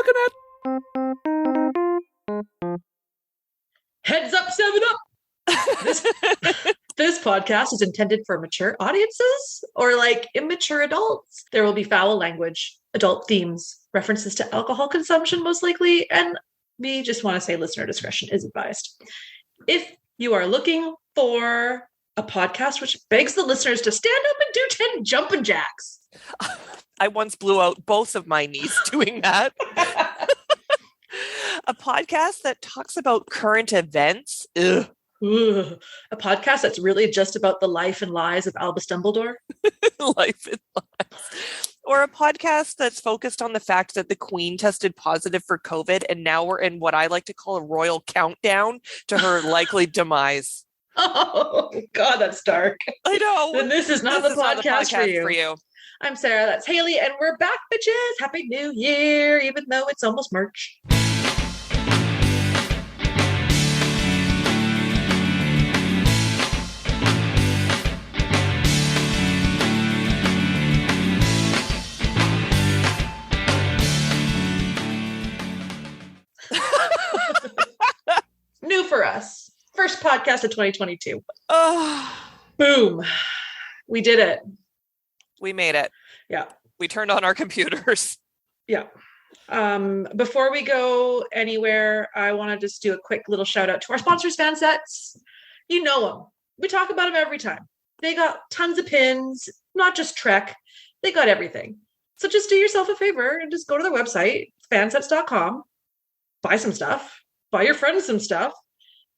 coconut. Heads up, 7-Up! This podcast is intended for mature audiences or like immature adults. There will be foul language, adult themes, references to alcohol consumption most likely, and we just want to say listener discretion is advised. If you are looking for a podcast which begs the listeners to stand up and do 10 jumping jacks. I once blew out both of my knees doing that. A podcast that talks about current events. Ugh. Ooh, a podcast that's really just about the life and lies of Albus Dumbledore. Life and lies. Or a podcast that's focused on the fact that the Queen tested positive for COVID, and now we're in what I like to call a royal countdown to her likely demise. Oh, God, that's dark. I know. Then this is not the podcast for you. for you. I'm Sarah, that's Haley, and we're back, bitches. Happy New Year, even though it's almost March. New for us. First podcast of 2022. Oh, Boom. We did it. we made it. Yeah. We turned on our computers. Yeah. Before we go anywhere, I want to just do a quick little shout out to our sponsors, Fansets. You know them. We talk about them every time. They got tons of pins, not just Trek. They got everything. So just do yourself a favor and just go to their website, fansets.com, buy some stuff, buy your friends some stuff,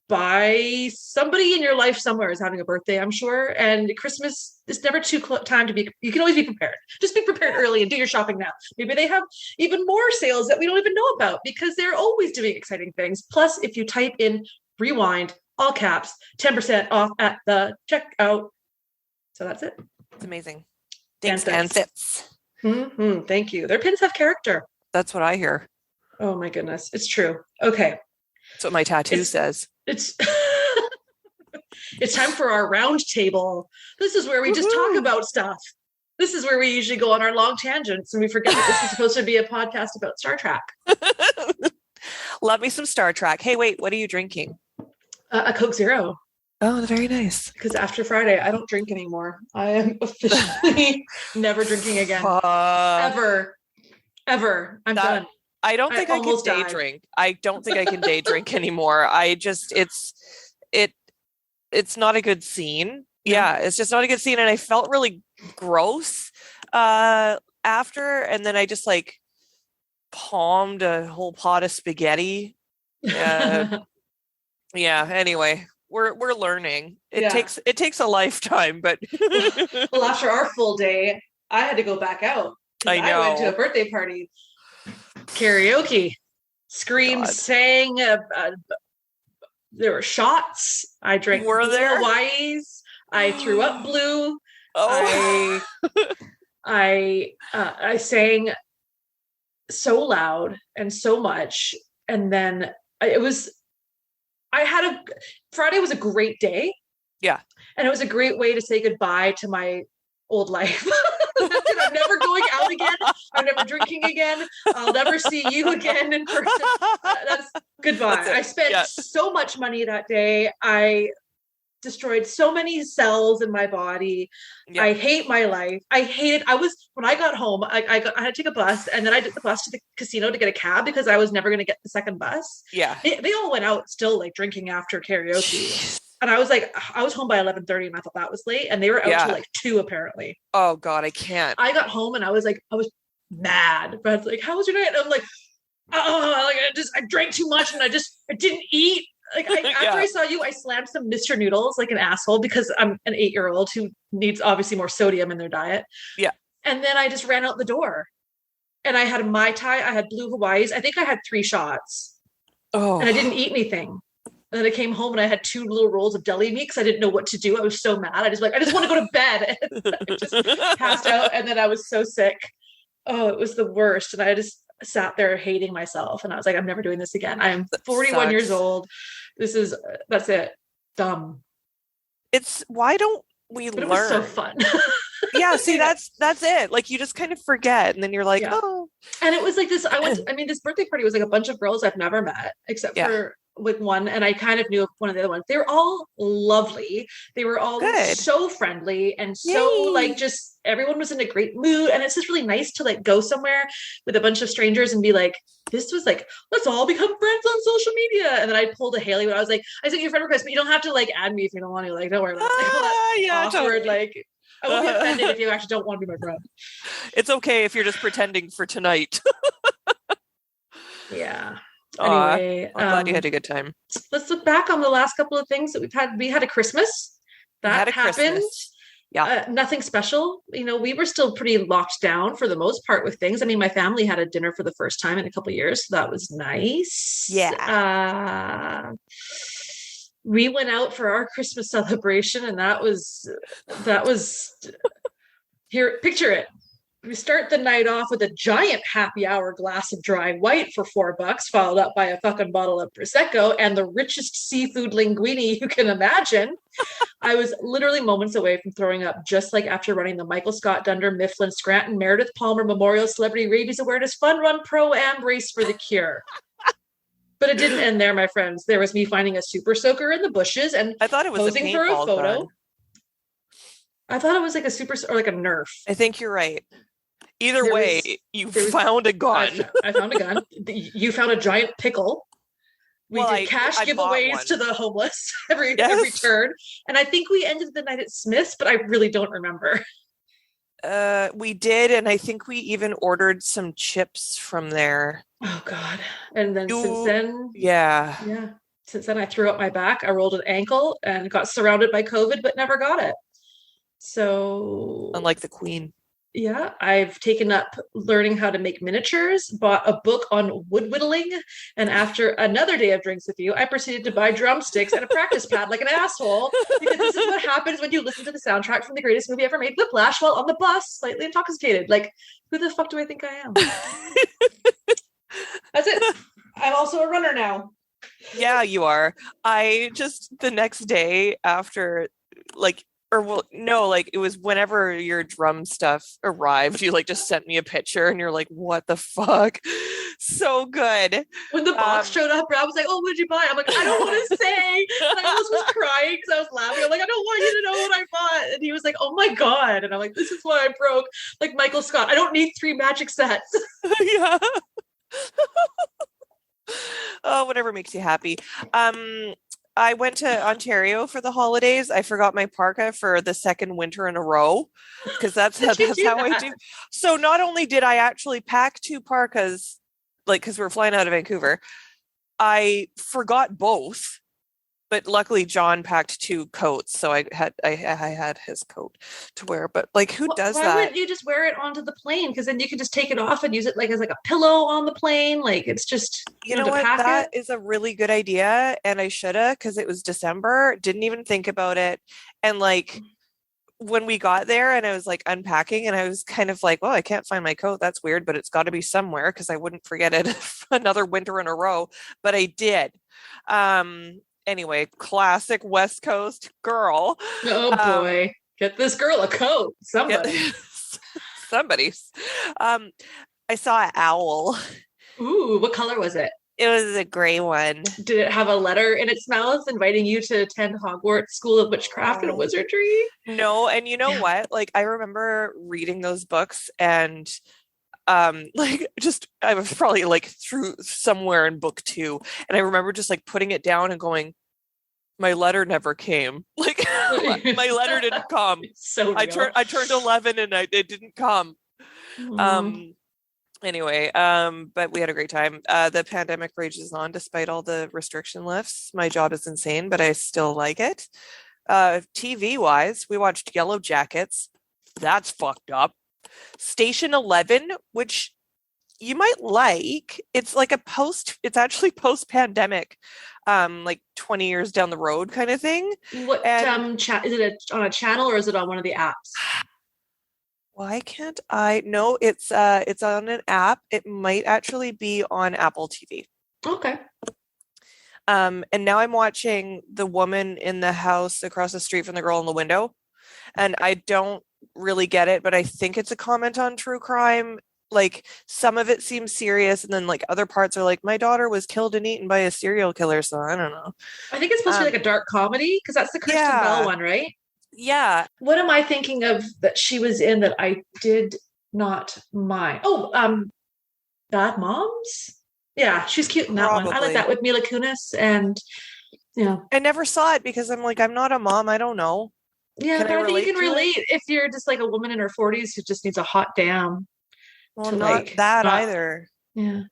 buy somebody in your life somewhere is having a birthday, I'm sure. And Christmas is never too time to be, you can always be prepared. Just be prepared early and do your shopping now. Maybe they have even more sales that we don't even know about because they're always doing exciting things. Plus, if you type in rewind, all caps, 10% off at the checkout. So that's it. It's amazing. Thanks, Fansets. Thank you. Their pins have character. That's what I hear. Oh my goodness. It's true. Okay. That's what my tattoo says. It's it's time for our round table. This is where we just talk about stuff. This is where we usually go on our long tangents and we forget that this is supposed to be a podcast about Star Trek. Love me some Star Trek. Hey, wait, what are you drinking? A Coke Zero. Oh, very nice. Because after Friday, I don't drink anymore. I am officially never drinking again. Ever. I'm done. I don't think I can day drink. I don't think I can day drink anymore. It's not a good scene. Yeah, it's just not a good scene. And I felt really gross after. And then I just like palmed a whole pot of spaghetti. Yeah. Anyway, we're learning. It takes a lifetime, but well, after our full day, I had to go back out. I know. I went to a birthday party. Karaoke, screamed, sang. There were shots. I drank Hawaii's. I threw up blue. Oh. I sang so loud and so much, and then Friday was a great day. Yeah, and it was a great way to say goodbye to my old life. That's it. I'm never going out again. I'm never drinking again. I'll never see you again in person. That's goodbye. I spent so much money that day. I destroyed so many cells in my body. Yeah. I hate my life. I hated. When I got home, I had to take a bus, and then I took the bus to the casino to get a cab because I was never going to get the second bus. Yeah, they all went out still like drinking after karaoke. Jeez. And I was home by 11:30 and I thought that was late. And they were out till like 2 apparently. Oh God, I can't. I got home and I was mad. Brad's like, how was your night? And I'm like, I drank too much and I didn't eat. Like after I saw you, I slammed some Mr. Noodles like an asshole because I'm an 8-year-old who needs obviously more sodium in their diet. Yeah. And then I just ran out the door. And I had a Mai Tai, I had blue Hawaii's. I think I had 3 shots. Oh. And I didn't eat anything. And then I came home and I had 2 little rolls of deli meat because I didn't know what to do. I was so mad. I just want to go to bed. I just passed out. And then I was so sick. Oh, it was the worst. And I just sat there hating myself. And I was like, I'm never doing this again. I am 41 years old. That's it. Dumb. Why don't we learn? It was so fun. Yeah, see, that's it. Like you just kind of forget, and then you're like, Yeah. oh, And it was like this. This birthday party was like a bunch of girls I've never met, except yeah, for with one, and I kind of knew of one of the other ones. They were all lovely. They were all good. so friendly and so like Yay. just everyone was in a great mood. And it's just really nice to like go somewhere with a bunch of strangers and be like, this was like, let's all become friends on social media. And then I pulled a Haley when I was like, I sent you a friend request, but you don't have to like add me if you don't want to. Like, don't worry about it. Like all that Yeah, awkward, totally. like I won't be offended if you actually don't want to be my friend. It's okay if you're just pretending for tonight. Yeah. Aw, Anyway, I'm glad you had a good time. let's look back on the last couple of things that we've had. We had a Christmas We had that a happened. Christmas. Yeah. Nothing special. We were still pretty locked down for the most part with things. I mean, my family had a dinner for the first time in a couple of years, so that was nice. Yeah. We went out for our Christmas celebration, and that was here. Picture it. We start the night off with a giant happy hour glass of dry white for $4, followed up by a fucking bottle of Prosecco and the richest seafood linguine you can imagine. I was literally moments away from throwing up, just like after running the Michael Scott Dunder Mifflin Scranton Meredith Palmer Memorial Celebrity Rabies Awareness Fun Run Pro-Am race for the cure. But it didn't end there, my friends. There was me finding a super soaker in the bushes and I thought it was a posing for a paintball photo. gun. I thought it was like a super or like a Nerf. I think you're right. Either way, you found a gun. I found a gun. You found a giant pickle. We did cash giveaways to the homeless every turn. And I think we ended the night at Smith's, but I really don't remember. We did, and I think we even ordered some chips from there. Oh God. And then since then, yeah. Since then I threw up my back. I rolled an ankle and got surrounded by COVID, but never got it. So unlike the Queen. Yeah, I've taken up learning how to make miniatures, bought a book on wood whittling, and after another day of drinks with you, I proceeded to buy drumsticks and a practice pad like an asshole, because this is what happens when you listen to the soundtrack from the greatest movie ever made, Whiplash, while on the bus, slightly intoxicated. Like, who the fuck do I think I am? That's it. I'm also a runner now. Yeah, you are. I just, the next day after, like, it was whenever your drum stuff arrived, you like just sent me a picture and you're like, what the fuck? So good. When the box showed up, I was like, oh, what did you buy? I'm like, I don't want to say. And I almost was crying because I was laughing. I'm like, I don't want you to know what I bought. And he was like, oh my God. And I'm like, this is why I broke. Like Michael Scott, I don't need 3 magic sets. Yeah. Oh, whatever makes you happy. I went to Ontario for the holidays. I forgot my parka for the second winter in a row because that's how I do. So not only did I actually pack 2 parkas, like because we were flying out of Vancouver, I forgot both. But luckily, John packed 2 coats, so I had his coat to wear. But like, who does that? Why wouldn't you just wear it onto the plane? Because then you can just take it off and use it like as like a pillow on the plane. Like it's just you know what? That is a really good idea, and I shoulda because it was December. Didn't even think about it, and like when we got there, and I was like unpacking, and I was kind of like, well, I can't find my coat. That's weird, but it's got to be somewhere because I wouldn't forget it another winter in a row. But I did. Anyway, classic West Coast girl. Oh boy. Get this girl a coat. Somebody's. I saw an owl. Ooh, what color was it? It was a gray one. Did it have a letter in its mouth inviting you to attend Hogwarts School of Witchcraft and Wizardry? No, and you know what? Like I remember reading those books and like just I was probably like through somewhere in book 2 and I remember just like putting it down and going, my letter never came. Like my letter didn't come. So I turned 11 and it didn't come. Anyway, but we had a great time. The pandemic rages on despite all the restriction lifts. My job is insane, but I still like it. TV wise, we watched Yellow Jackets. That's fucked up. Station 11, which you might like. It's like it's actually post-pandemic, like 20 years down the road kind of thing. What is it on a channel or is it on one of the apps? Why can't I? No, it's on an app. It might actually be on Apple TV. Okay. And now I'm watching The Woman in the House Across the Street from the Girl in the Window. And I don't really get it, but I think it's a comment on true crime. Like some of it seems serious, and then like other parts are like, my daughter was killed and eaten by a serial killer, so I don't know. I think it's supposed to be like a dark comedy because that's the Kristen Bell Yeah. one, right? Yeah. What am I thinking of that she was in that I did not mind? Oh, Bad Moms. Yeah, she's cute in that one. I like Probably. that with Mila Kunis, and yeah, I never saw it because I'm like, I'm not a mom. I don't know. yeah. Can But I I think you relate can to it? relate if you're just like a woman in her 40s who just needs a hot damn Well, to not like that not. either. Yeah.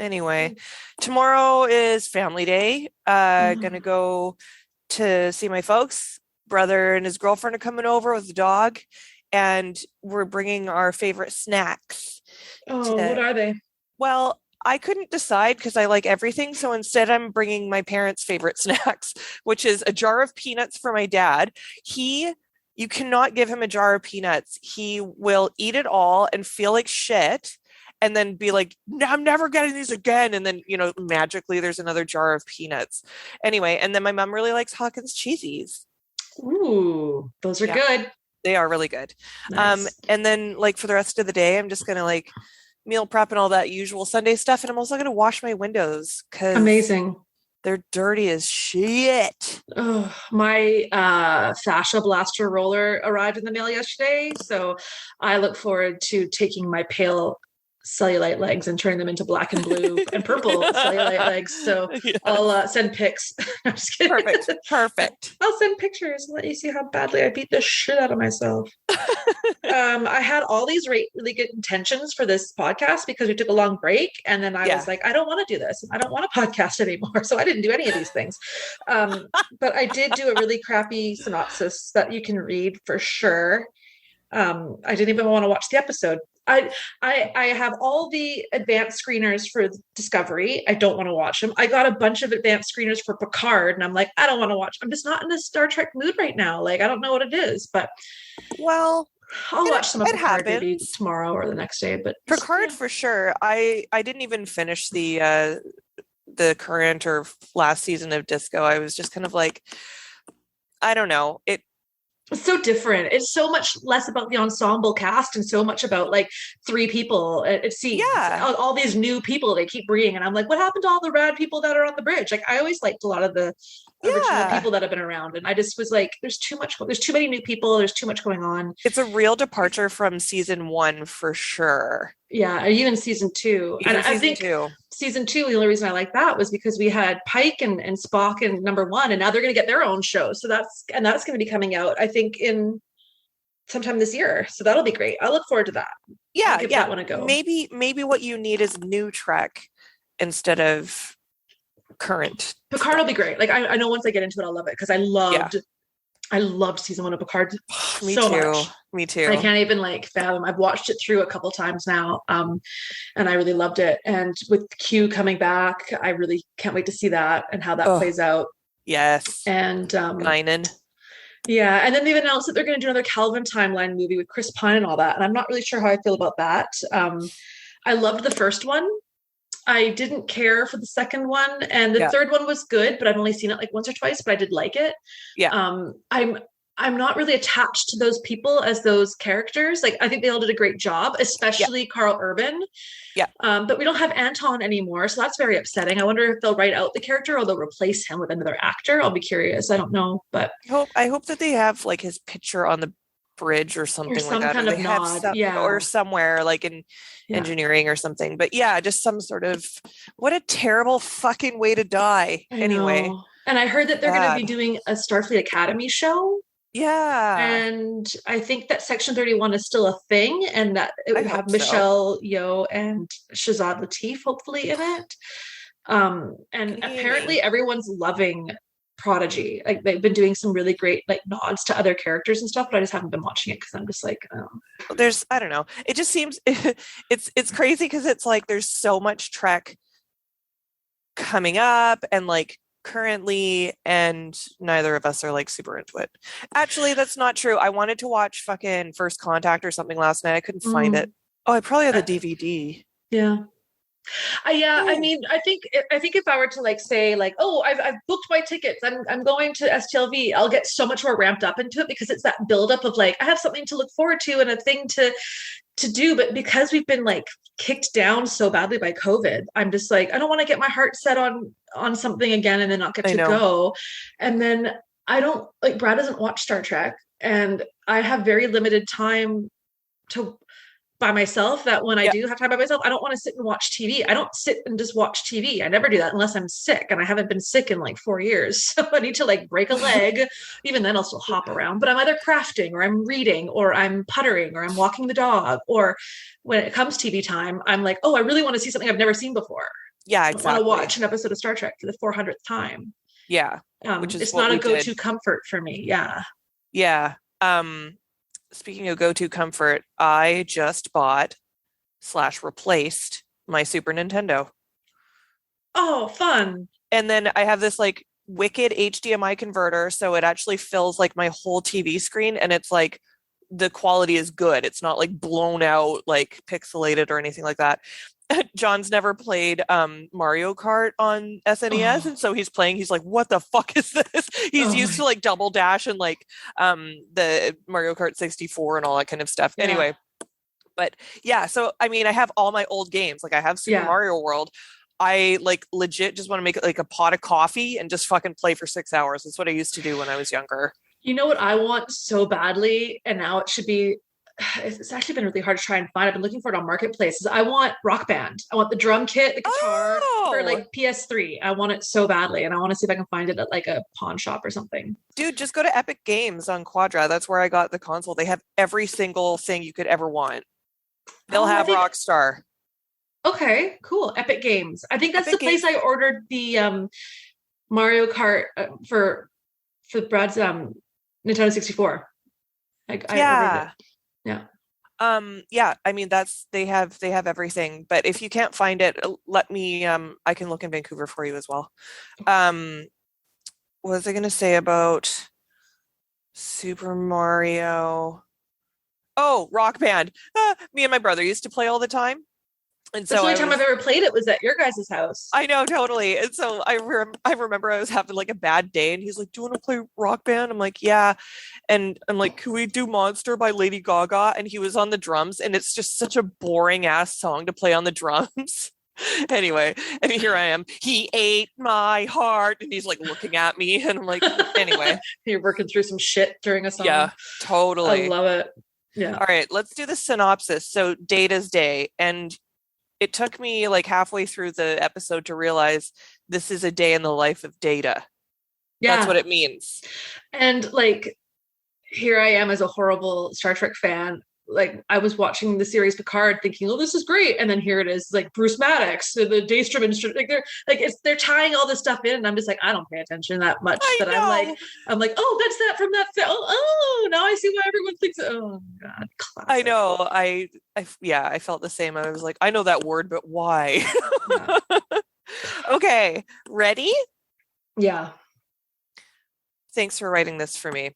Anyway, tomorrow is family day. Gonna go to see my folks. Brother and his girlfriend are coming over with the dog, and we're bringing our favorite snacks Oh, what to, are they? well, I couldn't decide because I like everything. So instead, I'm bringing my parents' favorite snacks, which is a jar of peanuts for my dad. You cannot give him a jar of peanuts. He will eat it all and feel like shit and then be like, I'm never getting these again. And then, magically there's another jar of peanuts. Anyway, and then my mom really likes Hawkins cheesies. Ooh, those are Yeah, good. they are really good. Nice. And then like for the rest of the day, I'm just gonna like meal prep and all that usual Sunday stuff. And I'm also gonna wash my windows because Amazing. they're dirty as shit. Oh, my fascia blaster roller arrived in the mail yesterday, so I look forward to taking my pale cellulite legs and turning them into black and blue and purple cellulite legs. So Yes. I'll send pics. I'm just kidding. Perfect. I'll send pictures and let you see how badly I beat the shit out of myself. I had all these really good intentions for this podcast because we took a long break, and then I was like, I don't want to do this. I don't want to podcast anymore. So I didn't do any of these things. But I did do a really crappy synopsis that you can read for sure. I didn't even want to watch the episode. I have all the advanced screeners for Discovery. I don't want to watch them. I got a bunch of advanced screeners for Picard, and I'm like, I don't want to watch. I'm just not in a Star Trek mood right now. Like, I don't know what it is, but well, I'll watch some of Picard happens. maybe tomorrow or the next day. But Picard for sure. I didn't even finish the current or last season of Disco. I was just kind of like, I don't know. It's so different. It's so much less about the ensemble cast and so much about like three people. It seems all these new people they keep bringing, and I'm like, what happened to all the rad people that are on the bridge? Like, I always liked a lot of the original people that have been around, and I just was like, there's too many new people. There's too much going on. It's a real departure from season 1 for sure. Yeah, even season 2. And I think season 2, the only reason I like that was because we had Pike and Spock in number 1, and now they're going to get their own show. So that's going to be coming out, I think, in sometime this year. So that'll be great. I look forward to that. Yeah, give that one a go. Maybe what you need is new Trek instead of current. Picard will be great. Like I know once I get into it, I'll love it because I loved season 1 of Picard much. Me too. I can't even like fathom. I've watched it through a couple times now, and I really loved it. And with Q coming back, I really can't wait to see that and how that plays out. Yes. And Guinan. Yeah, and then they've announced that they're going to do another Calvin timeline movie with Chris Pine and all that. And I'm not really sure how I feel about that. I loved the first one. I didn't care for the second one, and the third one was good, but I've only seen it like once or twice, but I did like it. Yeah. I'm not really attached to those people as those characters. Like, I think they all did a great job, especially Carl Urban. Yeah. But we don't have Anton anymore, so that's very upsetting. I wonder if they'll write out the character or they'll replace him with another actor. I'll be curious. I don't know, but I hope that they have like his picture on the bridge or something some like that, kind of nod, or somewhere like in engineering or something. But yeah, just some sort of, what a terrible fucking way to die. Anyway, and I heard that they're going to be doing a Starfleet Academy show. Yeah, and I think that Section 31 is still a thing, and that it would have Michelle Yeoh and Shazad Latif hopefully in it. And apparently everyone's loving Prodigy. Like, they've been doing some really great like nods to other characters and stuff, but I just haven't been watching it because I'm just like, I don't know. It just seems it's crazy because it's like there's so much Trek coming up and like currently, and neither of us are like super into it. Actually, that's not true. I wanted to watch fucking First Contact or something last night. I couldn't find it. Oh, I probably have the DVD. Yeah. Yeah, I Ooh, mean, I think if I were to like say like, oh, I've booked my tickets, I'm going to STLV, I'll get so much more ramped up into it because it's that buildup of like I have something to look forward to and a thing to do. But because we've been like kicked down so badly by COVID, I'm just like, I don't want to get my heart set on something again and then not get I to know. go. And then I don't like Brad doesn't watch Star Trek, and I have very limited time to by myself that when I Yeah, do have time by myself, I don't want to sit and watch TV. I don't sit and just watch TV. I never do that unless I'm sick, and I haven't been sick in like 4 years. So I need to like break a leg. Even then, I'll still hop around, but I'm either crafting or I'm reading or I'm puttering or I'm walking the dog. Or when it comes TV time, I'm like, oh, I really want to see something I've never seen before. yeah, I don't want to exactly. watch an episode of Star Trek for the 400th time. Yeah, which is It's what not a we go-to did. comfort for me. Yeah. Yeah. Speaking of go-to comfort, I just bought slash replaced my Super Nintendo. Oh, fun. And then I have this like wicked HDMI converter, so it actually fills like my whole TV screen, and it's like the quality is good. It's not like blown out, like pixelated or anything like that. John's never played Mario Kart on SNES, Oh, and so he's playing. He's like, "What the fuck is this?" He's oh used to my. like Double Dash and like the Mario Kart 64 and all that kind of stuff. Yeah. Anyway, but yeah, so I mean, I have all my old games. Like I have Super Yeah. Mario World. I like legit just want to make like a pot of coffee and just fucking play for 6 hours. That's what I used to do when I was younger. You know what I want so badly, and now it should be. It's actually been really hard to try and find. I've been looking for it on marketplaces. I want Rock Band. I want the drum kit, the guitar for Oh, like PS3. I want it so badly, and I want to see if I can find it at like a pawn shop or something. dude, just go to Epic Games on Quadra. That's where I got the console. They have every single thing you could ever want. They'll Oh, I have think Rockstar. okay, cool. Epic Games. I think that's the Epic Game. place I ordered the Mario Kart for Brad's Nintendo 64. I ordered it. Yeah. Yeah. Yeah, I mean that's they have everything, but if you can't find it, let me I can look in Vancouver for you as well. Um what was I going to say about Super Mario? Oh, Rock Band. Me and my brother used to play all the time. And That's so the only I time I've was ever played it was at your guys' house. I know totally. And so I remember I was having like a bad day and he's like, "Do you want to play Rock Band?" I'm like, "Yeah." And I'm like, "Can we do Monster by Lady Gaga?" And he was on the drums and it's just such a boring ass song to play on the drums. Anyway, and here I am. He ate my heart and he's like looking at me and I'm like, anyway, You're working through some shit during a yeah, song. I totally. love it. Yeah. All right, let's do the synopsis. So, Data's day. And it took me like halfway through the episode to realize this is a day in the life of Data. That's Yeah. what it means. And like here I am as a horrible Star Trek fan. Like I was watching the series Picard thinking, oh, this is great. And then here it is like Bruce Maddox, the Daystrom instrument. They're tying all this stuff in. And I'm just like, I don't pay attention that much. I But know. I'm like, oh, that's that from that film. Oh, now I see why everyone thinks, oh God, I classic. know. Yeah, I felt the same. I was like, I know that word, but why? Yeah. Okay, ready? Yeah. Thanks for writing this for me.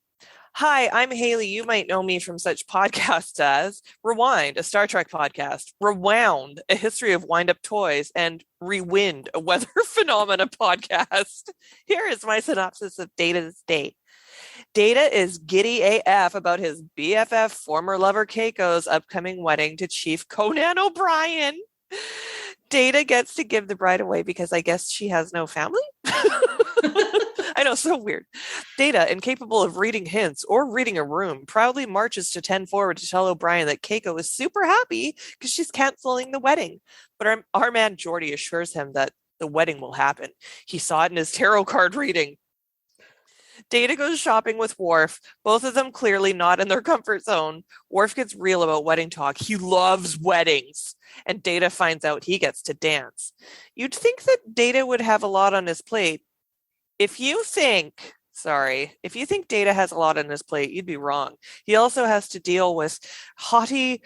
Hi, I'm Haley. You might know me from such podcasts as Rewind, a Star Trek podcast, Rewound, a history of wind up toys, and Rewind, a weather phenomena podcast. Here is my synopsis of Data's Day. Data is giddy AF about his BFF former lover Keiko's upcoming wedding to Chief Conan O'Brien. Data gets to give the bride away because I guess she has no family. I know, so weird. Data, incapable of reading hints or reading a room, proudly marches to 10 forward to tell O'Brien that Keiko is super happy because she's canceling the wedding. But our man Geordi assures him that the wedding will happen. He saw it in his tarot card reading. Data goes shopping with Worf, both of them clearly not in their comfort zone. Worf gets real about wedding talk. He loves weddings. And Data finds out he gets to dance. You'd think that Data would have a lot on his plate. If you think Data has a lot on his plate, you'd be wrong. He also has to deal with haughty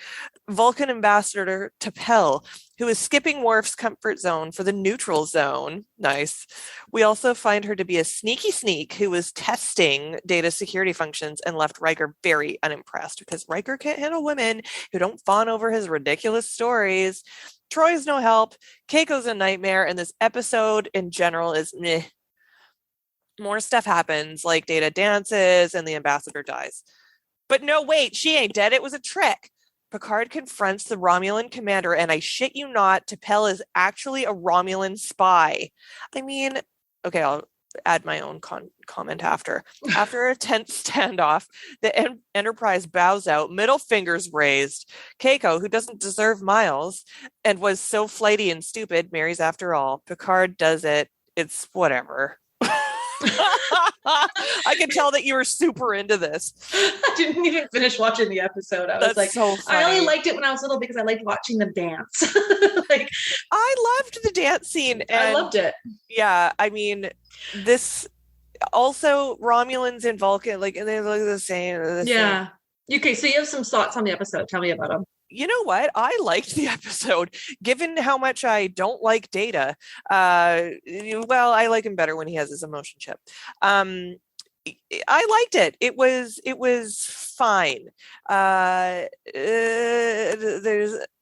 Vulcan ambassador T'Pel, who is skipping Worf's comfort zone for the neutral zone. Nice. We also find her to be a sneaky sneak who was testing Data's security functions and left Riker very unimpressed because Riker can't handle women who don't fawn over his ridiculous stories. Troy's no help. Keiko's a nightmare. And this episode in general is meh. More stuff happens, like Data dances and the ambassador dies. But no, wait, she ain't dead. It was a trick. Picard confronts the Romulan commander, and I shit you not, T'Pel is actually a Romulan spy. I mean, okay, I'll add my own comment after. After a tense standoff, the Enterprise bows out, middle fingers raised. Keiko, who doesn't deserve Miles and was so flighty and stupid, marries after all. Picard does it. It's whatever. I can tell that you were super into this. I didn't even finish watching the episode. I was like, so I only liked it when I was little because I liked watching them dance. Like, I loved the dance scene. And I loved it. Yeah, I mean, this also Romulans and Vulcan, like, and they look the same. Yeah. Okay, so you have some thoughts on the episode. Tell me about them. You know what? I liked the episode, given how much I don't like Data. Well, I like him better when he has his emotion chip. I liked it. It was fine. I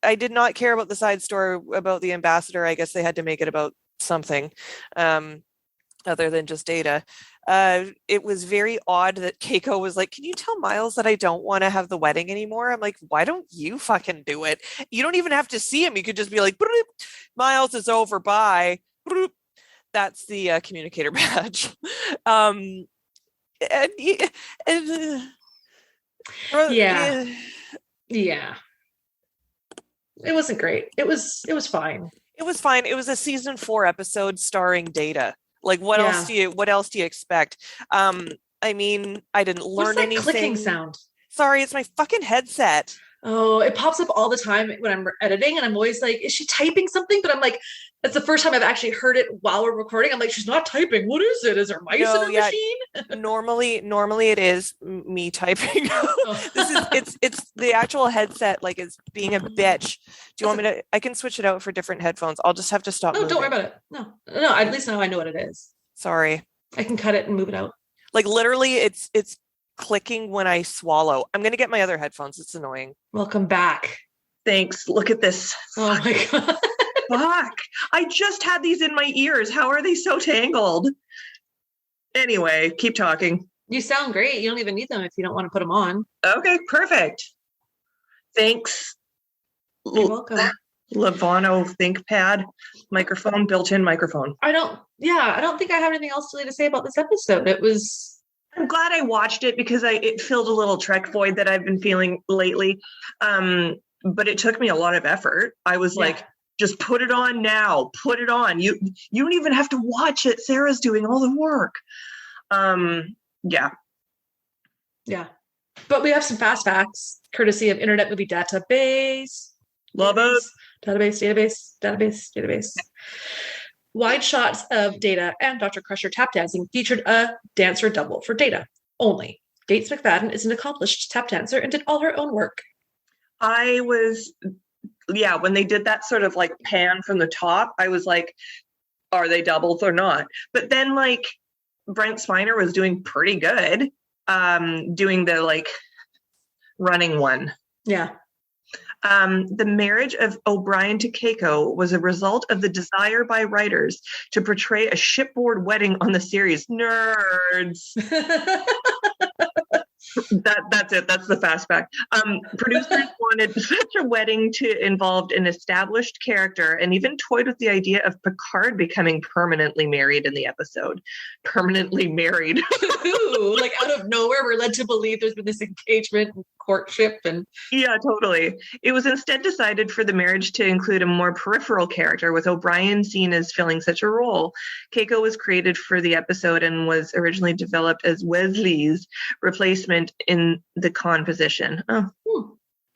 did not care about the side story about the ambassador. I guess they had to make it about something other than just Data. It was very odd that Keiko was like, can you tell Miles that I don't want to have the wedding anymore? I'm like, why don't you fucking do it? You don't even have to see him. You could just be like, Miles is over, bye. That's the communicator badge. Yeah. It wasn't great. It was fine. It was fine. It was a season 4 episode starring Data. Like, what else do you expect? I mean, I didn't learn anything. Clicking sound? Sorry, it's my fucking headset. Oh, it pops up all the time when I'm editing, and I'm always like, is she typing something? But I'm like, that's the first time I've actually heard it while we're recording. I'm like, she's not typing. What is it? Is there mice in her machine? Normally it is me typing. It's the actual headset, like, is being a bitch. Do you want me to? I can switch it out for different headphones. I'll just have to stop. No, don't worry about it. No. At least now I know what it is. Sorry. I can cut it and move it out. Like, literally, it's clicking when I swallow. I'm gonna get my other headphones. It's annoying. Welcome back. Thanks. Look at this. Oh my god. Fuck. I just had these in my ears. How are they so tangled? Anyway, keep talking. You sound great. You don't even need them if you don't want to put them on. Okay, perfect. Thanks. You're welcome. Levano ThinkPad microphone, built-in microphone. I don't think I have anything else really to say about this episode. I'm glad I watched it because it filled a little Trek void that I've been feeling lately. But it took me a lot of effort. I was like, just put it on now. Put it on. You don't even have to watch it. Sarah's doing all the work. Yeah. But we have some fast facts, courtesy of Internet Movie Database. Love it. Database. Wide shots of Data and Dr. Crusher tap dancing featured a dancer double for Data only. Gates McFadden is an accomplished tap dancer and did all her own work. When they did that sort of like pan from the top, I was like, are they doubles or not? But then like Brent Spiner was doing pretty good, doing the like running one. Yeah. The marriage of O'Brien to Keiko was a result of the desire by writers to portray a shipboard wedding on the series. Nerds. That's it. That's the fast fact. Producers wanted such a wedding to involve an established character and even toyed with the idea of Picard becoming permanently married in the episode. Permanently married. Ooh, like out of nowhere, we're led to believe there's been this engagement and courtship. Yeah, totally. It was instead decided for the marriage to include a more peripheral character, with O'Brien seen as filling such a role. Keiko was created for the episode and was originally developed as Wesley's replacement in the Khan position.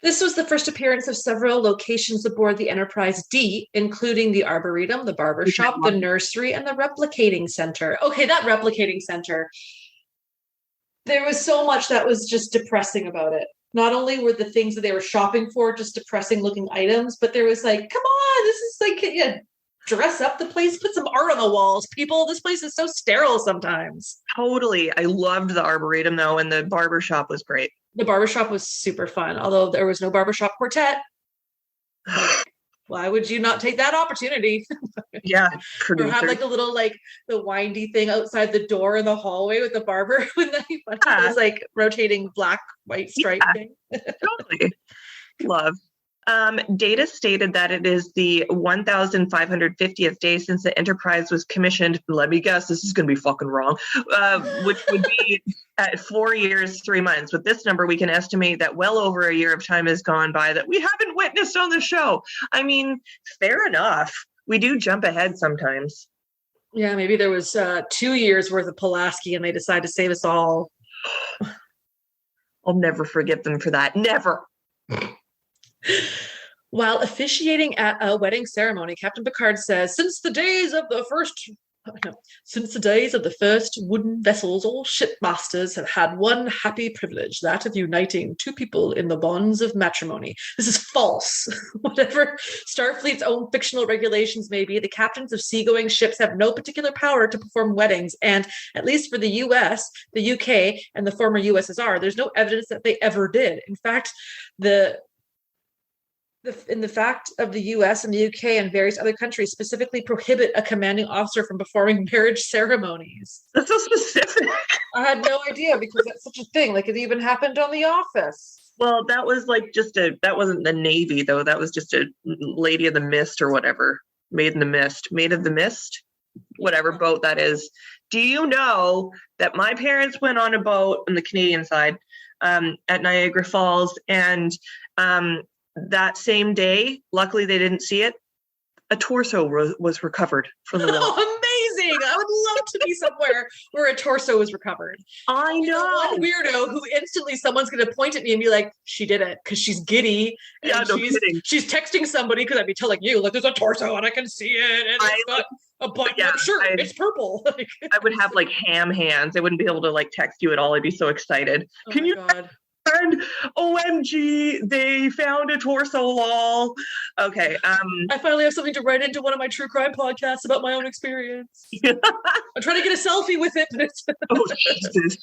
This was the first appearance of several locations aboard the Enterprise D, including the Arboretum, the barber shop, the nursery, and the replicating center. Okay, that replicating center. There was so much that was just depressing about it. Not only were the things that they were shopping for just depressing looking items, but there was like, come on, this is like, dress up the place, put some art on the walls. People, this place is so sterile sometimes. Totally. I loved the Arboretum though, and the barbershop was great. The barbershop was super fun, although there was no barbershop quartet. Why would you not take that opportunity? Yeah, Or producer. have like a little like the windy thing outside the door in the hallway with the barber with those like rotating black white stripe thing. Totally. Love. Data stated that it is the 1,550th day since the Enterprise was commissioned. Let me guess, this is going to be fucking wrong, which would be at 4 years, 3 months. With this number, we can estimate that well over a year of time has gone by that we haven't witnessed on the show. I mean, fair enough. We do jump ahead sometimes. Yeah, maybe there was 2 years worth of Pulaski and they decided to save us all. I'll never forgive them for that. Never. While officiating at a wedding ceremony, Captain Picard says, since the days of the first wooden vessels, all shipmasters have had one happy privilege, that of uniting two people in the bonds of matrimony. This is false. Whatever Starfleet's own fictional regulations may be, the captains of seagoing ships have no particular power to perform weddings, and at least for the US, the UK, and the former USSR, there's no evidence that they ever did. In fact, in the fact of the US and the UK and various other countries specifically prohibit a commanding officer from performing marriage ceremonies. That's so specific. I had no idea because that's such a thing. Like it even happened on The Office. Well, that was like that wasn't the Navy though. That was just a Lady of the Mist or whatever. Maid of the Mist, whatever boat that is. Do you know that my parents went on a boat on the Canadian side at Niagara Falls, and that same day, luckily they didn't see it, a torso was recovered from the water. Oh, amazing! I would love to be somewhere where a torso was recovered. I know. One weirdo who instantly someone's going to point at me and be like, she did it because she's giddy. And yeah, no kidding. She's texting somebody because I'd be telling you, like, there's a torso and I can see it. And it's got a button-up shirt. It's purple. I would have like ham hands. I wouldn't be able to like text you at all. I'd be so excited. Oh Can you? God. And OMG, they found a torso, lol. Okay. I finally have something to write into one of my true crime podcasts about my own experience. I'm trying to get a selfie with it. Oh, Jesus.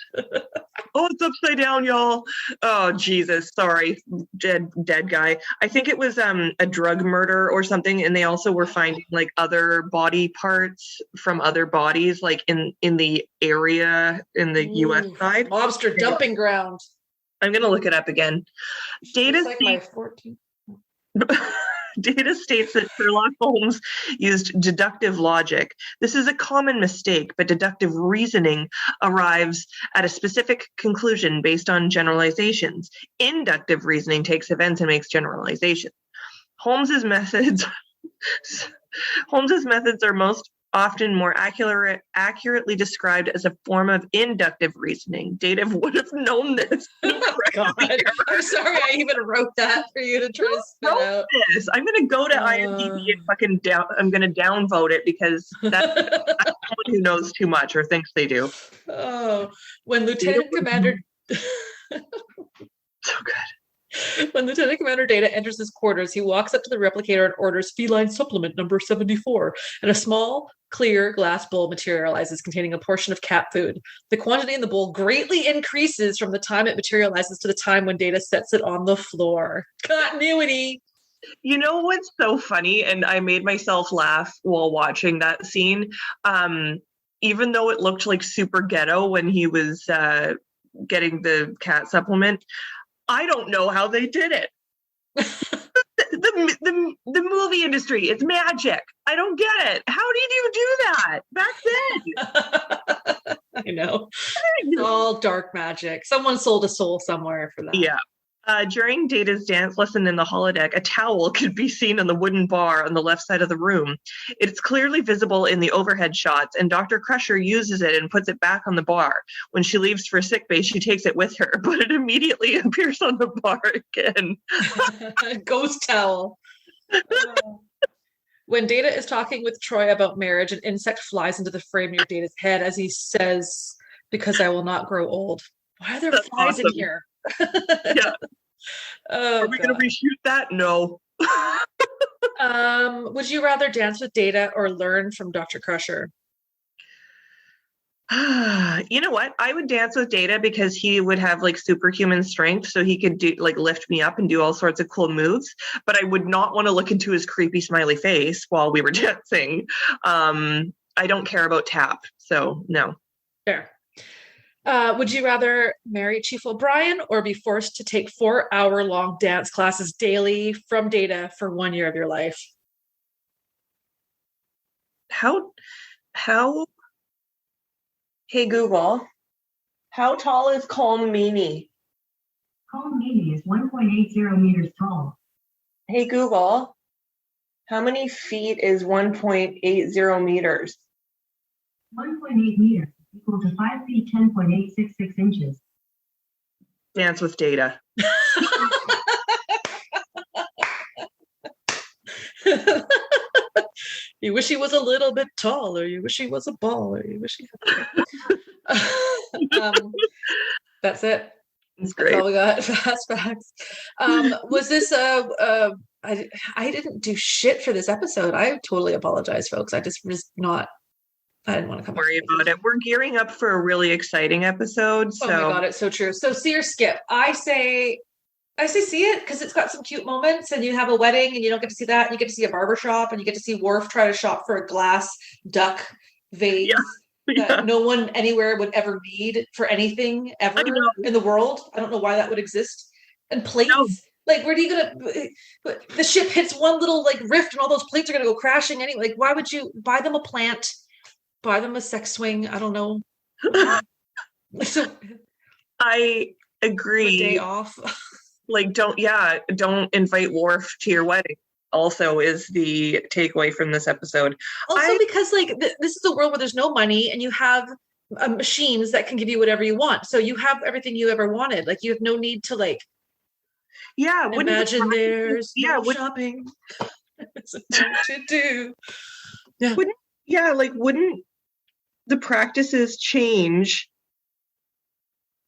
Oh, it's upside down, y'all. Oh, Jesus. Sorry. Dead guy. I think it was a drug murder or something. And they also were finding like other body parts from other bodies, like in the area in the US side. Mobster dumping ground. I'm going to look it up again. Data states that Sherlock Holmes used deductive logic. This is a common mistake, but deductive reasoning arrives at a specific conclusion based on generalizations. Inductive reasoning takes events and makes generalizations. Holmes's methods are most often more accurately described as a form of inductive reasoning. Data would have known this. Oh God. I'm sorry I even wrote that for you to try to spit out. This. I'm going to go to IMDb and fucking I'm going to downvote it because that's someone who knows too much or thinks they do. Oh, when Lieutenant Commander... So good. When Lieutenant Commander Data enters his quarters, he walks up to the replicator and orders feline supplement number 74, and a small, clear glass bowl materializes containing a portion of cat food. The quantity in the bowl greatly increases from the time it materializes to the time when Data sets it on the floor. Continuity! You know what's so funny? And I made myself laugh while watching that scene. Even though it looked like super ghetto when he was getting the cat supplement, I don't know how they did it. the movie industry, it's magic. I don't get it. How did you do that back then? I know. It's all dark magic. Someone sold a soul somewhere for that. Yeah. During Data's dance lesson in the holodeck, a towel could be seen on the wooden bar on the left side of the room. It's clearly visible in the overhead shots, and Dr. Crusher uses it and puts it back on the bar. When she leaves for sickbay, she takes it with her, but it immediately appears on the bar again. Ghost towel. When Data is talking with Troy about marriage, an insect flies into the frame near Data's head as he says, "Because I will not grow old." Why are there flies in here? Yeah. Are we going to reshoot that? No. Would you rather dance with Data or learn from Dr. Crusher? You know what? I would dance with Data because he would have like superhuman strength, so he could do like lift me up and do all sorts of cool moves. But I would not want to look into his creepy smiley face while we were dancing. I don't care about tap, so no. Fair. Would you rather marry Chief O'Brien or be forced to take 4-hour-long dance classes daily from Data for 1 year of your life? How? Hey Google, how tall is Colm Meaney? Colm Meaney is 1.80 meters tall. Hey Google, how many feet is 1.80 meters? 1.8 meters equal to 5 feet 10.866 inches. Dance with Data. You wish he was a little bit taller. You wish he was a baller. You wish he that's it. That's great. That's all we got. Fast facts. Was this I didn't do shit for this episode. I totally apologize, folks. I just was not. I didn't want to come. Worry about it. We're gearing up for a really exciting episode. So. Oh my god, it's so true. So see or skip. I say see it because it's got some cute moments, and you have a wedding and you don't get to see that. You get to see a barbershop and you get to see Worf try to shop for a glass duck vase that no one anywhere would ever need for anything ever in the world. I don't know why that would exist. And plates. No. Like, where are you gonna? The ship hits one little like rift, and all those plates are gonna go crashing anyway. Like, why would you buy them a plant? Buy them a sex swing? I don't know. So, I agree. A day off. Like, don't invite Worf to your wedding. Also, is the takeaway from this episode. Also, because like this is a world where there's no money, and you have machines that can give you whatever you want. So you have everything you ever wanted. Like, you have no need to like. Yeah. Imagine there's no shopping. It's what to do. Yeah. Wouldn't the practices change?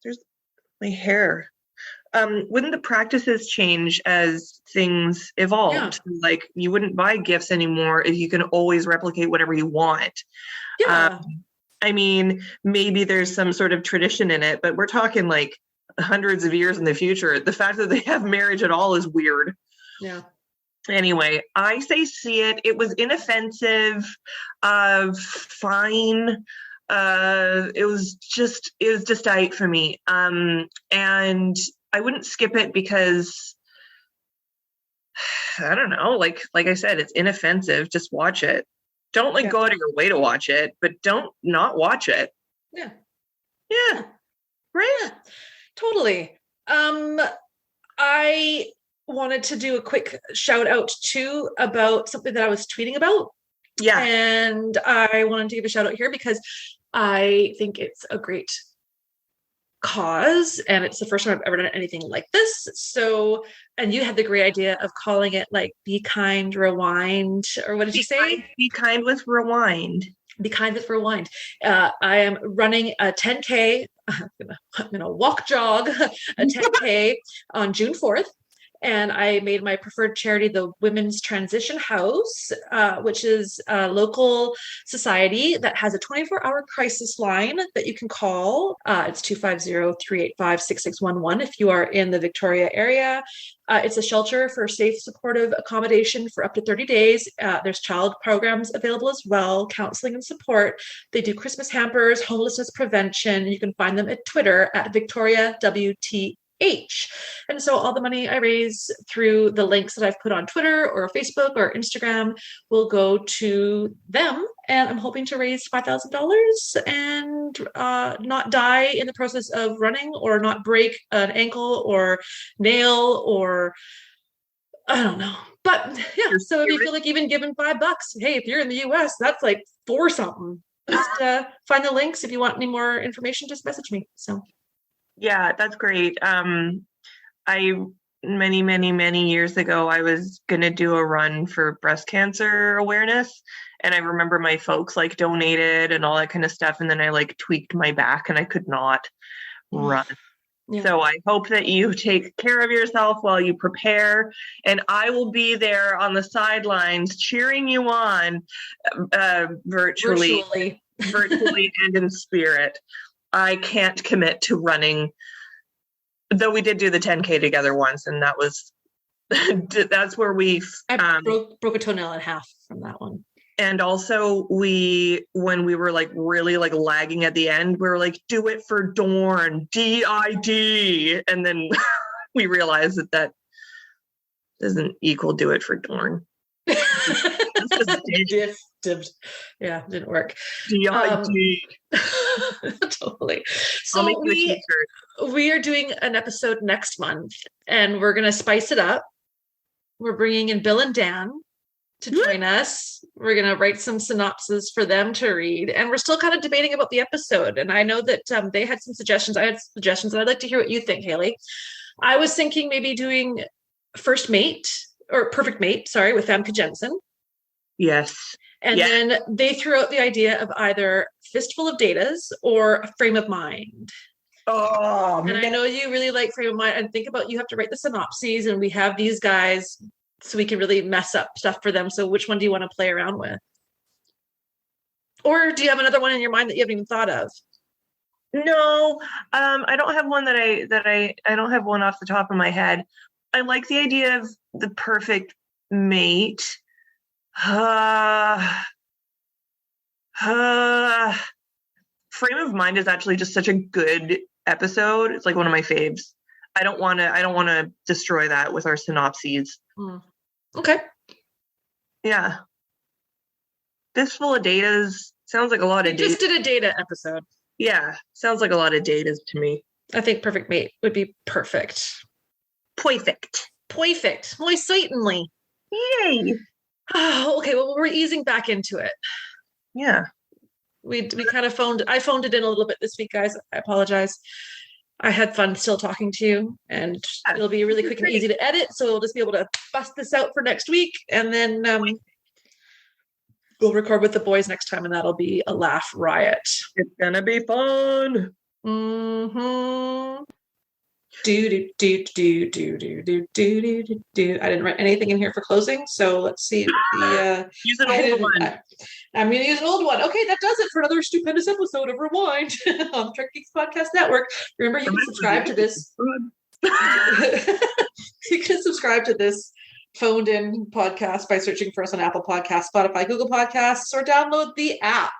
There's my hair. Wouldn't the practices change as things evolved? Yeah. Like, you wouldn't buy gifts anymore if you can always replicate whatever you want. Yeah. I mean, maybe there's some sort of tradition in it, but we're talking like hundreds of years in the future. The fact that they have marriage at all is weird. Yeah. Anyway, I say see it. It was inoffensive, fine. It was just tight for me. And I wouldn't skip it because I don't know, like I said, it's inoffensive. Just watch it. Don't go out of your way to watch it, but don't not watch it. Yeah. Yeah. Right. Yeah, totally. I wanted to do a quick shout out too about something that I was tweeting about. Yeah. And I wanted to give a shout out here because I think it's a great cause, and it's the first time I've ever done anything like this. So, and you had the great idea of calling it like Be Kind Rewind, or what did you say? Be Kind with Rewind. Be Kind with Rewind. I am running a 10K. I'm gonna walk jog a 10K on June 4th. And I made my preferred charity the Women's Transition House, which is a local society that has a 24-hour crisis line that you can call. It's 250-385-6611 if you are in the Victoria area. It's a shelter for safe, supportive accommodation for up to 30 days. There's child programs available as well, counseling and support. They do Christmas hampers, homelessness prevention. You can find them at Twitter at VictoriaWT. And so all the money I raise through the links that I've put on Twitter or Facebook or Instagram will go to them. And I'm hoping to raise $5,000 and not die in the process of running, or not break an ankle or nail, or I don't know. But yeah, so if you feel like even giving $5, hey, if you're in the US, that's like $4 something. Just find the links. If you want any more information, just message me. So. Yeah, that's great. Many years ago, I was going to do a run for breast cancer awareness. And I remember my folks like donated and all that kind of stuff. And then I like tweaked my back and I could not run. Yeah. So I hope that you take care of yourself while you prepare. And I will be there on the sidelines cheering you on virtually. virtually and in spirit. I can't commit to running, though we did do the 10K together once, and that was that's where we broke a toenail in half from that one. And also when we were like really like lagging at the end, we were like, do it for Dorn, DID. And then we realized that doesn't equal do it for Dorn. Yeah, didn't work. DID. Totally. So we are doing an episode next month, and we're going to spice it up. We're bringing in Bill and Dan to join us. We're going to write some synopses for them to read. And we're still kind of debating about the episode. And I know that they had some suggestions. I had suggestions, and I'd like to hear what you think, Haley. I was thinking maybe doing Perfect Mate, with Famke Jensen. Yes. And then they threw out the idea of either Fistful of Datas or A Frame of Mind. Oh, and man. I know you really like Frame of Mind. And think about, you have to write the synopses, and we have these guys so we can really mess up stuff for them. So which one do you want to play around with? Or do you have another one in your mind that you haven't even thought of? No, I don't have one I don't have one off the top of my head. I like the idea of the perfect mate. Frame of Mind is actually just such a good episode. It's like one of my faves. I don't want to destroy that with our synopses. Okay. Yeah. Fistful of Datas sounds like a lot of datas. Just did a data episode. Yeah, sounds like a lot of datas to me. I think Perfect Mate would be perfect. Perfect. Muy certainly. Yay. Oh, okay, well, we're easing back into it. Yeah. We kind of I phoned it in a little bit this week, guys. I apologize. I had fun still talking to you, and it'll be really quick and easy to edit, so we'll just be able to bust this out for next week, and then we'll record with the boys next time, and that'll be a laugh riot. It's gonna be fun. Mm-hmm. I didn't write anything in here for closing, so let's see. Use an old one. I'm going to use an old one. Okay, that does it for another stupendous episode of Rewind on the Trek Geeks Podcast Network. Remember, you can subscribe to this. You can subscribe to this phoned-in podcast by searching for us on Apple Podcasts, Spotify, Google Podcasts, or download the app.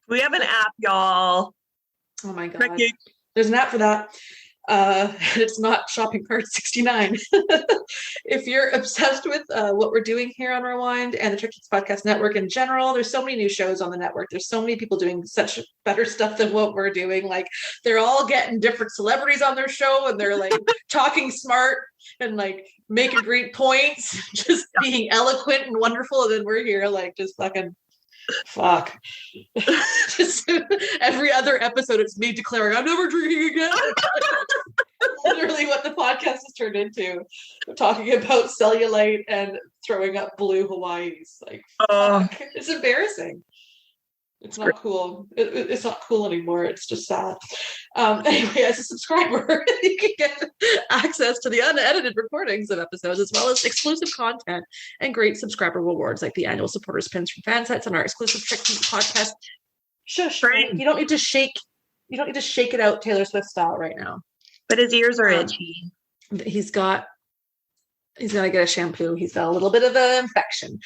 We have an app, y'all. Oh my God. There's an app for that. And it's not Shopping Cart 69. If you're obsessed with what we're doing here on Rewind and the Trek Geeks Podcast Network in general, there's so many new shows on the network. There's so many people doing such better stuff than what we're doing. Like, they're all getting different celebrities on their show, and they're like talking smart and like making great points, just being eloquent and wonderful. And then we're here like just fucking fuck. Just every other episode it's me declaring I'm never drinking again. Literally what the podcast has turned into. We're talking about cellulite and throwing up blue Hawaiis. Like fuck. It's embarrassing. It's not cool. It's not cool anymore. It's just sad. Anyway, as a subscriber, you can get access to the unedited recordings of episodes, as well as exclusive content and great subscriber rewards, like the annual supporters pins from fan sites and our exclusive Trek Geeks podcast. Shush, right? You don't need to shake. You don't need to shake it out Taylor Swift style right now. But his ears are itchy. He's got to get a shampoo. He's got a little bit of an infection.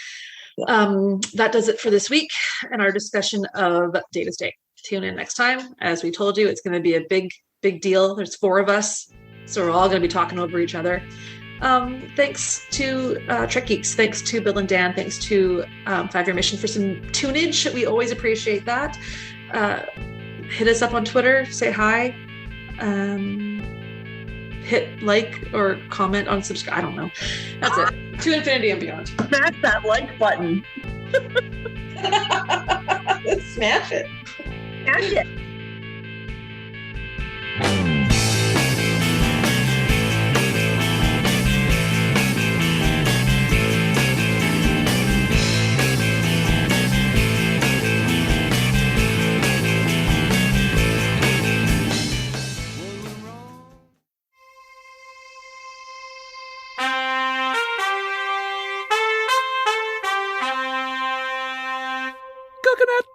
That does it for this week and our discussion of Data State. Tune in next time. As we told you, it's going to be a big deal. There's 4 of us, so we're all going to be talking over each other. Thanks to Trek Geeks. Thanks to Bill and Dan. Thanks to 5-Year Mission for some tunage. We always appreciate that. Hit us up on Twitter. Say hi. Hit like or comment on subscribe. I don't know. That's it. To infinity and beyond. Smash that like button. Smash it. Smash it. Coconut.